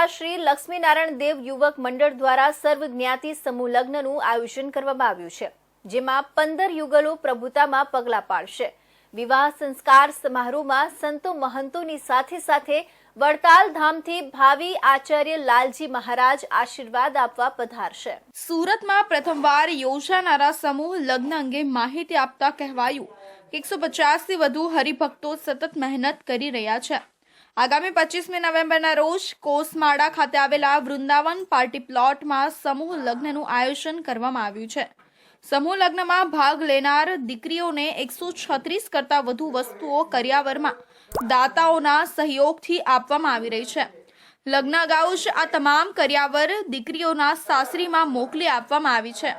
શાખા શ્રી લક્ષ્મીનારાયણ દેવ યુવક મંડળ દ્વારા સર્વજ્ઞાતિ સમૂહ લગ્નનું આયોજન કરવામાં આવ્યું છે, જેમાં 15 યુગલો પ્રભુતામાં પગલાં પાડશે। વિવાહ સંસ્કાર સમારોહમાં સંતો મહંતોની સાથે સાથે વડતાલ ધામથી ભાવિ આચાર્ય લાલજી મહારાજ આશીર્વાદ આપવા પધારશે। સુરતમાં પ્રથમવાર યોજાનારા સમૂહ લગ્ન અંગે માહિતી આપતા કહેવાયું કે 150થી વધુ હરિભક્તો સતત મહેનત કરી રહ્યા છે। આગામી 25મી નવેમ્બરના રોજ કોસમાડા ખાતે આવેલા વૃંદાવન પાર્ટી પ્લોટમાં સમૂહ લગ્નનું આયોજન કરવામાં આવ્યું છે। સમૂહ લગ્નમાં ભાગ લેનાર દીકરીઓને 136 કરતાં વધુ વસ્તુઓ કરિયાવરમાં દાતાઓના સહયોગથી આપવામાં આવી રહી છે। લગ્ન અગાઉ જ આ તમામ કરિયાવર દીકરીઓના સાસરીમાં મોકલી આપવામાં આવી છે।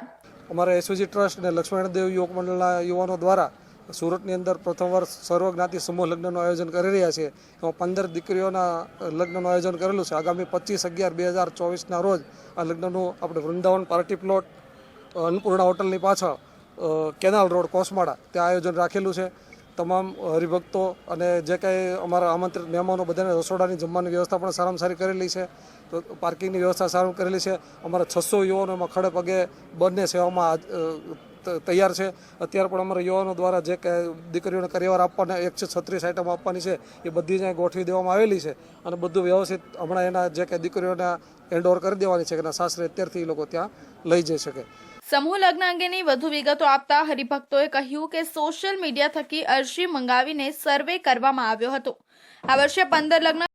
અમારા એસઓજી ટ્રસ્ટ અને લક્ષ્મીનારાયણ દેવ યુવક મંડળના યુવાનો દ્વારા સુરતની અંદર પ્રથમવાર સર્વજ્ઞાતિ સમૂહ લગ્નનું આયોજન કરી રહ્યા છે। એમાં 15 દીકરીઓના લગ્નનું આયોજન કરેલું છે। આગામી 25/11/2024ના રોજ આ લગ્નનું આપણે વૃંદાવન પાર્ટી પ્લોટ અન્નપૂર્ણા હોટલની પાછળ કેનાલ રોડ કોસમાડા ત્યાં આયોજન રાખેલું છે। તમામ હરિભક્તો અને જે કંઈ અમારા આમંત્રિત મહેમાનો બધાને રસોડાની જમવાની વ્યવસ્થા પણ સારામાં સારી કરેલી છે, તો પાર્કિંગની વ્યવસ્થા સારી કરેલી છે। અમારા 600 યુવાનો એમાં ખડે પગે બંને સેવામાં તૈયાર છે। અત્યારે પણ અમારા યુવાનો દ્વારા જે કે દીકરીઓને કરિયાવર આપવાના 136 આઈટમ આપવાની છે એ બધી જ ગોઠવી દેવામાં આવેલી છે અને બધું વ્યવસ્થિત હમણાં એના જે કે દીકરીઓને હેન્ડઓવર કરી દેવાની છે કે એના સાસરે અત્યારથી એ લોકો ત્યાં લઈ જઈ શકે। સમૂહ લગ્ન અંગેની વધુ વિગતો આપતા હરિભક્તોએ કહ્યું કે સોશિયલ મીડિયા થકી અરજી મંગાવીને સર્વે કરવામાં આવ્યો હતો। આ વર્ષે 15 લગ્ન